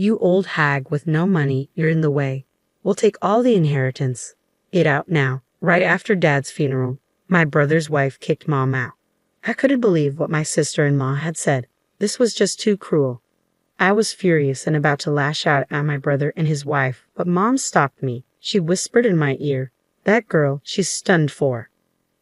"You old hag with no money, you're in the way. We'll take all the inheritance. Get out now." Right after Dad's funeral, my brother's wife kicked Mom out. I couldn't believe what my sister-in-law had said. This was just too cruel. I was furious and about to lash out at my brother and his wife, but Mom stopped me. She whispered in my ear, "That girl, she's stunned for."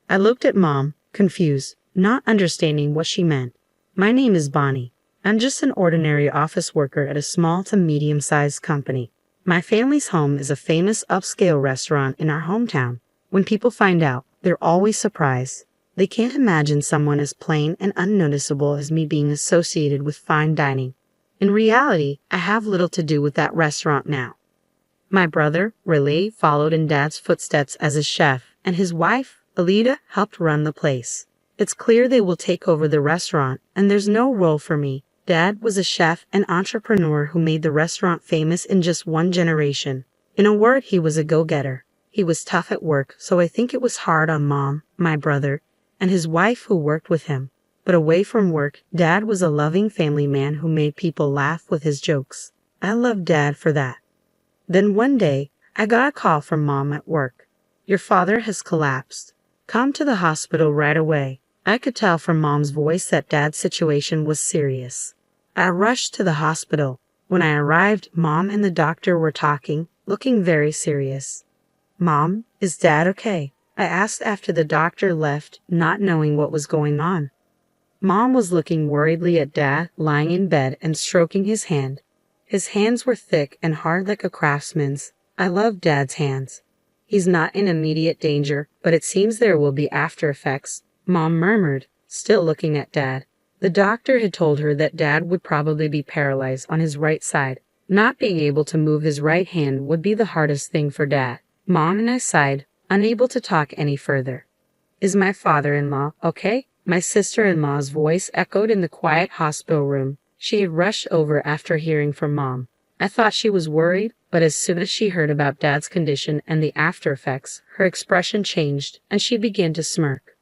I looked at Mom, confused, not understanding what she meant. "My name is Bonnie. I'm just an ordinary office worker at a small to medium-sized company. My family's home is a famous upscale restaurant in our hometown. When people find out, they're always surprised. They can't imagine someone as plain and unnoticeable as me being associated with fine dining. In reality, I have little to do with that restaurant now." My brother, Raleigh, followed in Dad's footsteps as a chef, and his wife, Alida, helped run the place. It's clear they will take over the restaurant, and there's no role for me. Dad was a chef and entrepreneur who made the restaurant famous in just one generation. In a word, he was a go-getter. He was tough at work, so I think it was hard on Mom, my brother, and his wife who worked with him. But away from work, Dad was a loving family man who made people laugh with his jokes. I loved Dad for that. Then one day, I got a call from Mom at work. "Your father has collapsed. Come to the hospital right away." I could tell from Mom's voice that Dad's situation was serious. I rushed to the hospital. When I arrived, Mom and the doctor were talking, looking very serious. "Mom, is Dad okay?" I asked after the doctor left, not knowing what was going on. Mom was looking worriedly at Dad, lying in bed and stroking his hand. His hands were thick and hard like a craftsman's. I love Dad's hands. "He's not in immediate danger, but it seems there will be after effects," Mom murmured, still looking at Dad. The doctor had told her that Dad would probably be paralyzed on his right side. Not being able to move his right hand would be the hardest thing for Dad. Mom and I sighed, unable to talk any further. "Is my father-in-law okay?" My sister-in-law's voice echoed in the quiet hospital room. She had rushed over after hearing from Mom. I thought she was worried, but as soon as she heard about Dad's condition and the after effects, her expression changed, and she began to smirk.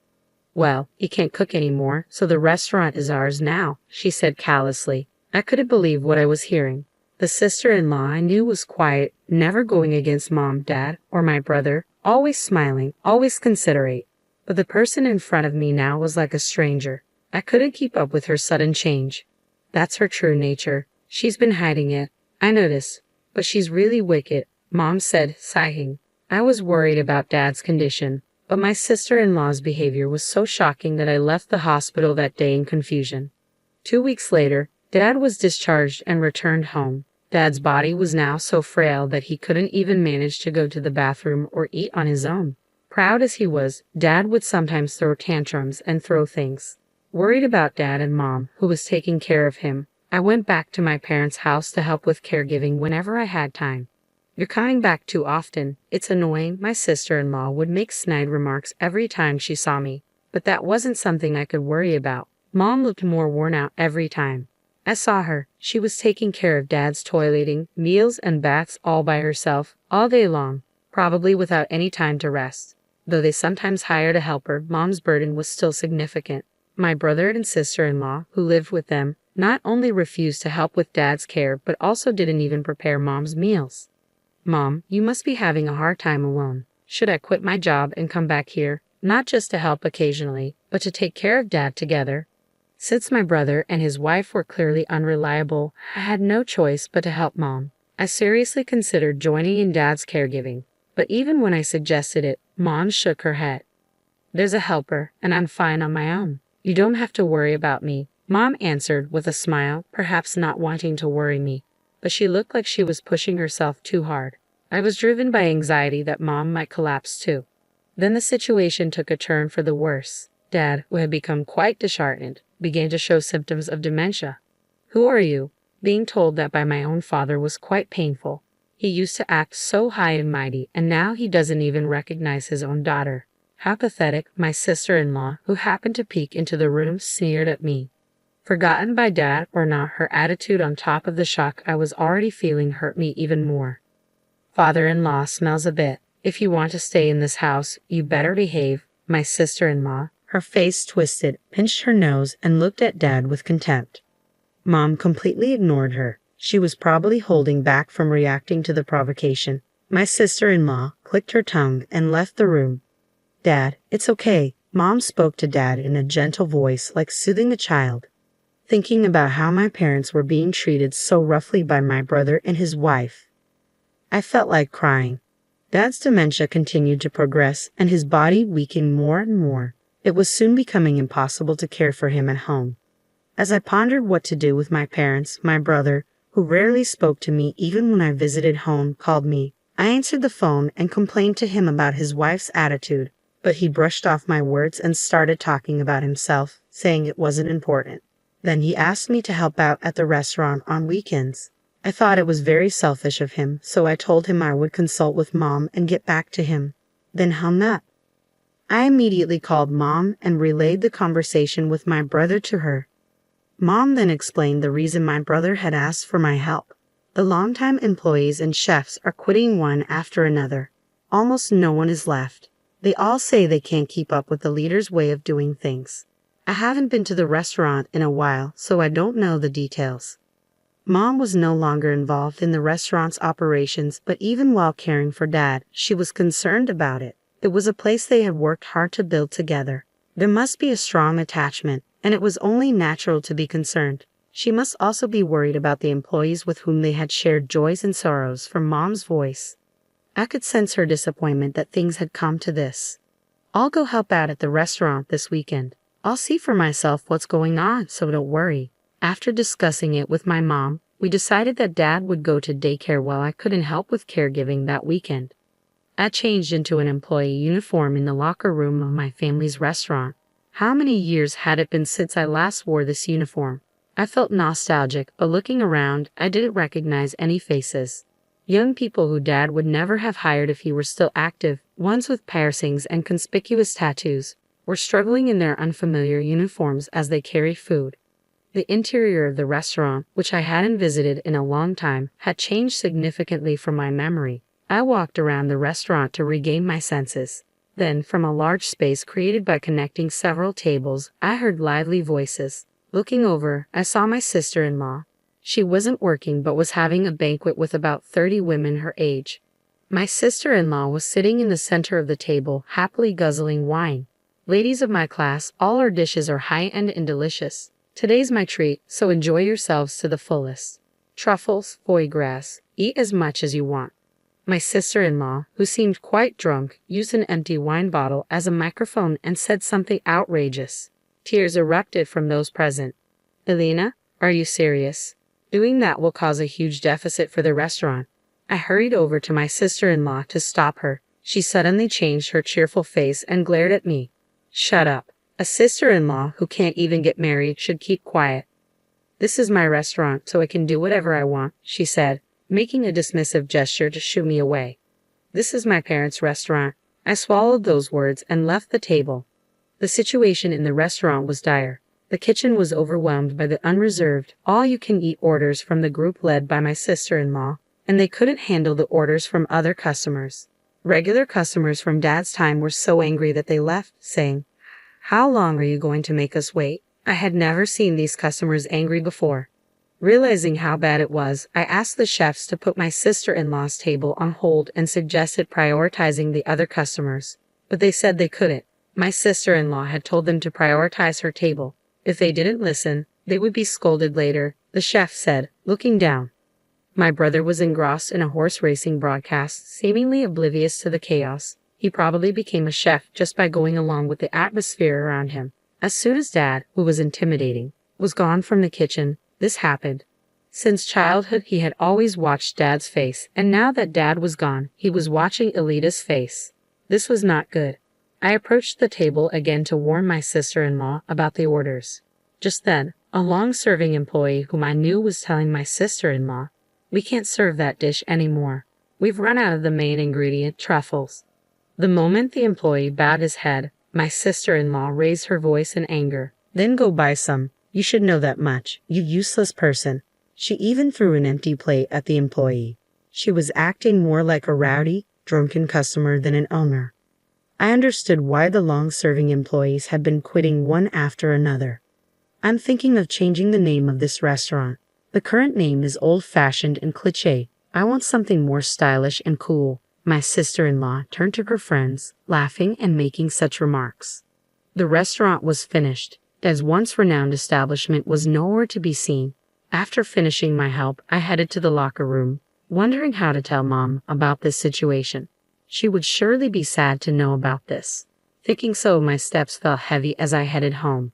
"Well, he can't cook anymore, so the restaurant is ours now," she said callously. I couldn't believe what I was hearing. The sister-in-law I knew was quiet, never going against Mom, Dad, or my brother, always smiling, always considerate. But the person in front of me now was like a stranger. I couldn't keep up with her sudden change. "That's her true nature. She's been hiding it. I notice. But she's really wicked," Mom said, sighing. I was worried about Dad's condition, but my sister-in-law's behavior was so shocking that I left the hospital that day in confusion. 2 weeks later, Dad was discharged and returned home. Dad's body was now so frail that he couldn't even manage to go to the bathroom or eat on his own. Proud as he was, Dad would sometimes throw tantrums and throw things. Worried about Dad and Mom, who was taking care of him, I went back to my parents' house to help with caregiving whenever I had time. "You're coming back too often. It's annoying." My sister-in-law would make snide remarks every time she saw me, but that wasn't something I could worry about. Mom looked more worn out every time. I saw her. She was taking care of Dad's toileting, meals, and baths all by herself, all day long, probably without any time to rest. Though they sometimes hired a helper, Mom's burden was still significant. My brother and sister-in-law, who lived with them, not only refused to help with Dad's care, but also didn't even prepare Mom's meals. "Mom, you must be having a hard time alone. Should I quit my job and come back here, not just to help occasionally, but to take care of Dad together?" Since my brother and his wife were clearly unreliable, I had no choice but to help Mom. I seriously considered joining in Dad's caregiving, but even when I suggested it, Mom shook her head. "There's a helper, and I'm fine on my own. You don't have to worry about me," Mom answered with a smile, perhaps not wanting to worry me, but she looked like she was pushing herself too hard. I was driven by anxiety that Mom might collapse too. Then the situation took a turn for the worse. Dad, who had become quite disheartened, began to show symptoms of dementia. "Who are you?" Being told that by my own father was quite painful. He used to act so high and mighty, and now he doesn't even recognize his own daughter. How pathetic, my sister-in-law, who happened to peek into the room, sneered at me. Forgotten by Dad or not, her attitude on top of the shock I was already feeling hurt me even more. "Father-in-law smells a bit. If you want to stay in this house, you better behave." My sister-in-law, her face twisted, pinched her nose, and looked at Dad with contempt. Mom completely ignored her. She was probably holding back from reacting to the provocation. My sister-in-law clicked her tongue and left the room. Dad, it's okay. Mom spoke to Dad in a gentle voice, like soothing a child. Thinking about how my parents were being treated so roughly by my brother and his wife, I felt like crying. Dad's dementia continued to progress, and his body weakened more and more. It was soon becoming impossible to care for him at home. As I pondered what to do with my parents, my brother, who rarely spoke to me even when I visited home, called me. I answered the phone and complained to him about his wife's attitude, but he brushed off my words and started talking about himself, saying it wasn't important. Then he asked me to help out at the restaurant on weekends. I thought it was very selfish of him, so I told him I would consult with Mom and get back to him. Then hung up. I immediately called Mom and relayed the conversation with my brother to her. Mom then explained the reason my brother had asked for my help. The longtime employees and chefs are quitting one after another. Almost no one is left. They all say they can't keep up with the leader's way of doing things. I haven't been to the restaurant in a while, so I don't know the details. Mom was no longer involved in the restaurant's operations, but even while caring for Dad, she was concerned about it. It was a place they had worked hard to build together. There must be a strong attachment, and it was only natural to be concerned. She must also be worried about the employees with whom they had shared joys and sorrows. From Mom's voice, I could sense her disappointment that things had come to this. I'll go help out at the restaurant this weekend. I'll see for myself what's going on, so don't worry. After discussing it with my mom, we decided that Dad would go to daycare while I couldn't help with caregiving that weekend. I changed into an employee uniform in the locker room of my family's restaurant. How many years had it been since I last wore this uniform? I felt nostalgic, but looking around, I didn't recognize any faces. Young people who Dad would never have hired if he were still active, ones with piercings and conspicuous tattoos, were struggling in their unfamiliar uniforms as they carried food. The interior of the restaurant, which I hadn't visited in a long time, had changed significantly from my memory. I walked around the restaurant to regain my senses. Then, from a large space created by connecting several tables, I heard lively voices. Looking over, I saw my sister-in-law. She wasn't working but was having a banquet with about 30 women her age. My sister-in-law was sitting in the center of the table, happily guzzling wine. Ladies of my class, all our dishes are high-end and delicious. Today's my treat, so enjoy yourselves to the fullest. Truffles, foie gras, eat as much as you want. My sister-in-law, who seemed quite drunk, used an empty wine bottle as a microphone and said something outrageous. Tears erupted from those present. Elena, are you serious? Doing that will cause a huge deficit for the restaurant. I hurried over to my sister-in-law to stop her. She suddenly changed her cheerful face and glared at me. Shut up. A sister-in-law who can't even get married should keep quiet. This is my restaurant, so I can do whatever I want, she said, making a dismissive gesture to shoo me away. This is my parents' restaurant. I swallowed those words and left the table. The situation in the restaurant was dire. The kitchen was overwhelmed by the unreserved, all-you-can-eat orders from the group led by my sister-in-law, and they couldn't handle the orders from other customers. Regular customers from Dad's time were so angry that they left, saying, "How long are you going to make us wait?" I had never seen these customers angry before. Realizing how bad it was, I asked the chefs to put my sister-in-law's table on hold and suggested prioritizing the other customers, but they said they couldn't. My sister-in-law had told them to prioritize her table. If they didn't listen, they would be scolded later, the chef said, looking down. My brother was engrossed in a horse racing broadcast, seemingly oblivious to the chaos. He probably became a chef just by going along with the atmosphere around him. As soon as Dad, who was intimidating, was gone from the kitchen, this happened. Since childhood he had always watched Dad's face, and now that Dad was gone, he was watching Elita's face. This was not good. I approached the table again to warn my sister-in-law about the orders. Just then, a long-serving employee whom I knew was telling my sister-in-law, "We can't serve that dish anymore. We've run out of the main ingredient, truffles." The moment the employee bowed his head, my sister-in-law raised her voice in anger. "Then go buy some. You should know that much, you useless person." She even threw an empty plate at the employee. She was acting more like a rowdy, drunken customer than an owner. I understood why the long-serving employees had been quitting one after another. I'm thinking of changing the name of this restaurant. The current name is old-fashioned and cliché. I want something more stylish and cool. My sister-in-law turned to her friends, laughing and making such remarks. The restaurant was finished. Dad's once renowned establishment was nowhere to be seen. After finishing my help, I headed to the locker room, wondering how to tell Mom about this situation. She would surely be sad to know about this. Thinking so, my steps felt heavy as I headed home.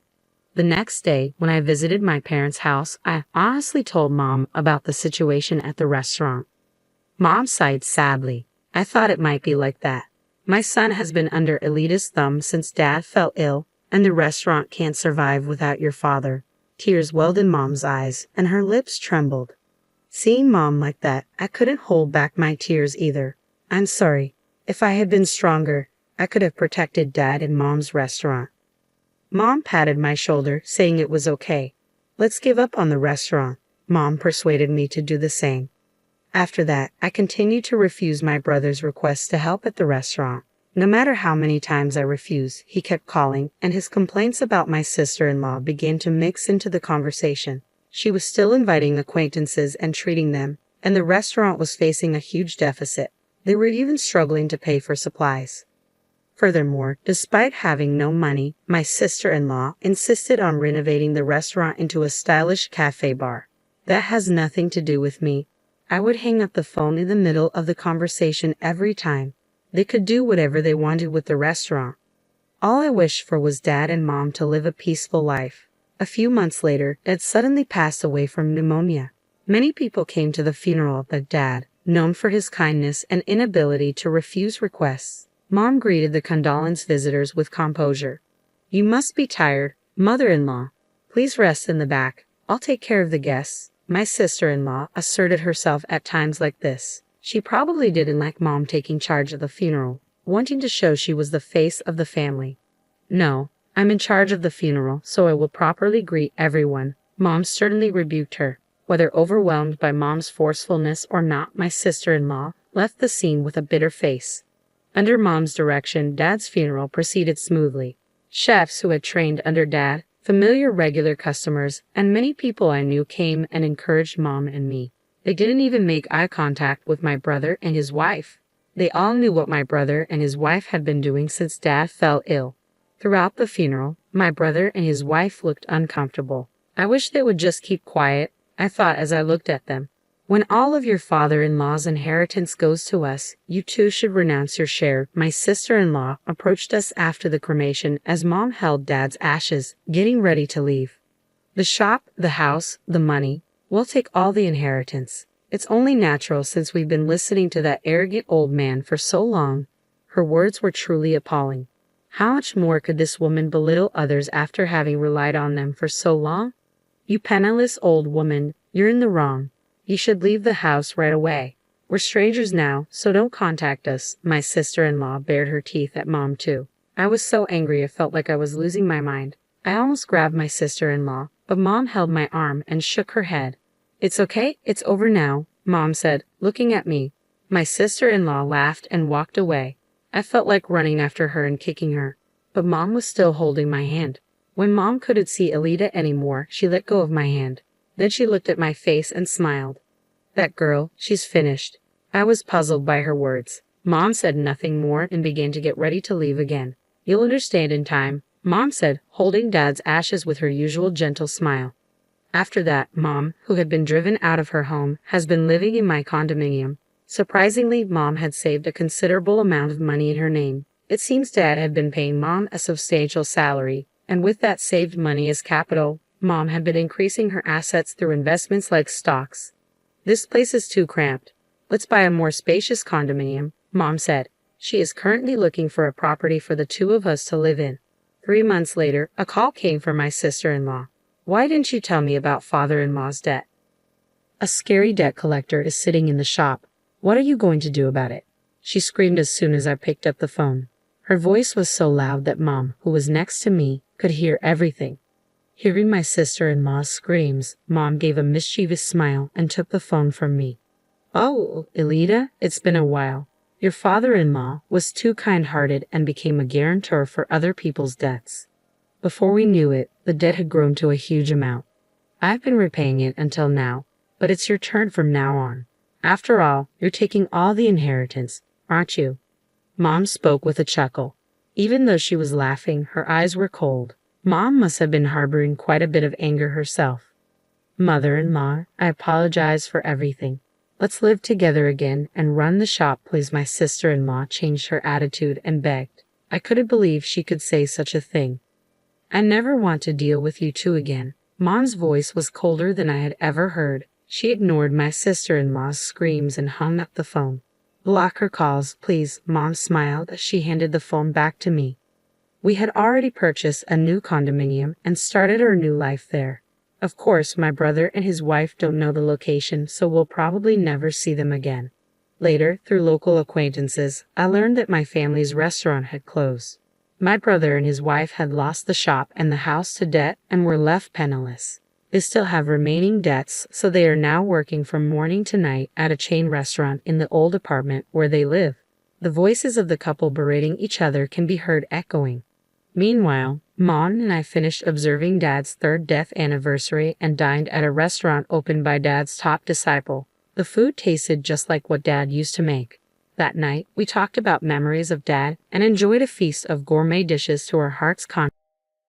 The next day, when I visited my parents' house, I honestly told Mom about the situation at the restaurant. Mom sighed sadly. I thought it might be like that. My son has been under Elita's thumb since Dad fell ill, and the restaurant can't survive without your father. Tears welled in Mom's eyes, and her lips trembled. Seeing Mom like that, I couldn't hold back my tears either. I'm sorry. If I had been stronger, I could have protected Dad and Mom's restaurant. Mom patted my shoulder, saying it was okay. Let's give up on the restaurant. Mom persuaded me to do the same. After that, I continued to refuse my brother's requests to help at the restaurant. No matter how many times I refused, he kept calling, and his complaints about my sister-in-law began to mix into the conversation. She was still inviting acquaintances and treating them, and the restaurant was facing a huge deficit. They were even struggling to pay for supplies. Furthermore, despite having no money, my sister-in-law insisted on renovating the restaurant into a stylish cafe bar. That has nothing to do with me. I would hang up the phone in the middle of the conversation every time. They could do whatever they wanted with the restaurant. All I wished for was Dad and Mom to live a peaceful life. A few months later, Dad suddenly passed away from pneumonia. Many people came to the funeral of Dad, known for his kindness and inability to refuse requests. Mom greeted the condolence visitors with composure. You must be tired, mother-in-law. Please rest in the back. I'll take care of the guests. My sister-in-law asserted herself at times like this. She probably didn't like Mom taking charge of the funeral, wanting to show she was the face of the family. No, I'm in charge of the funeral, so I will properly greet everyone. Mom sternly rebuked her. Whether overwhelmed by Mom's forcefulness or not, my sister-in-law left the scene with a bitter face. Under Mom's direction, Dad's funeral proceeded smoothly. Chefs who had trained under Dad, familiar regular customers, and many people I knew came and encouraged Mom and me. They didn't even make eye contact with my brother and his wife. They all knew what my brother and his wife had been doing since Dad fell ill. Throughout the funeral, my brother and his wife looked uncomfortable. I wish they would just keep quiet, I thought as I looked at them. When all of your father-in-law's inheritance goes to us, you too should renounce your share. My sister-in-law approached us after the cremation as Mom held Dad's ashes, getting ready to leave. The shop, the house, the money, we'll take all the inheritance. It's only natural since we've been listening to that arrogant old man for so long. Her words were truly appalling. How much more could this woman belittle others after having relied on them for so long? You penniless old woman, you're in the wrong. You should leave the house right away. We're strangers now, so don't contact us. My sister-in-law bared her teeth at Mom too. I was so angry I felt like I was losing my mind. I almost grabbed my sister-in-law, but Mom held my arm and shook her head. It's okay, it's over now, Mom said, looking at me. My sister-in-law laughed and walked away. I felt like running after her and kicking her, but Mom was still holding my hand. When Mom couldn't see Elita anymore, she let go of my hand. Then she looked at my face and smiled. That girl, she's finished. I was puzzled by her words. Mom said nothing more and began to get ready to leave again. You'll understand in time, Mom said, holding Dad's ashes with her usual gentle smile. After that, Mom, who had been driven out of her home, has been living in my condominium. Surprisingly, Mom had saved a considerable amount of money in her name. It seems Dad had been paying Mom a substantial salary, and with that saved money as capital, Mom had been increasing her assets through investments like stocks. This place is too cramped. Let's buy a more spacious condominium, Mom said. She is currently looking for a property for the two of us to live in. 3 months later, a call came from my sister-in-law. Why didn't you tell me about father-in-law's debt? A scary debt collector is sitting in the shop. What are you going to do about it? She screamed as soon as I picked up the phone. Her voice was so loud that Mom, who was next to me, could hear everything. Hearing my sister-in-law's screams, Mom gave a mischievous smile and took the phone from me. Oh, Elita, it's been a while. Your father-in-law was too kind-hearted and became a guarantor for other people's debts. Before we knew it, the debt had grown to a huge amount. I've been repaying it until now. but it's your turn from now on. After all, you're taking all the inheritance, aren't you? Mom spoke with a chuckle. Even though she was laughing, her eyes were cold. Mom must have been harboring quite a bit of anger herself. Mother-in-law, I apologize for everything. Let's live together again and run the shop, please. My sister-in-law changed her attitude and begged. I couldn't believe she could say such a thing. I never want to deal with you two again. Mom's voice was colder than I had ever heard. She ignored my sister-in-law's screams and hung up the phone. Block her calls, please, Mom smiled as she handed the phone back to me. We had already purchased a new condominium and started our new life there. Of course, my brother and his wife don't know the location, so we'll probably never see them again. Later, through local acquaintances, I learned that my family's restaurant had closed. My brother and his wife had lost the shop and the house to debt and were left penniless. They still have remaining debts, so they are now working from morning to night at a chain restaurant in the old apartment where they live. The voices of the couple berating each other can be heard echoing. Meanwhile, Mom and I finished observing Dad's third death anniversary and dined at a restaurant opened by Dad's top disciple. The food tasted just like what Dad used to make. That night, we talked about memories of Dad and enjoyed a feast of gourmet dishes to our heart's content.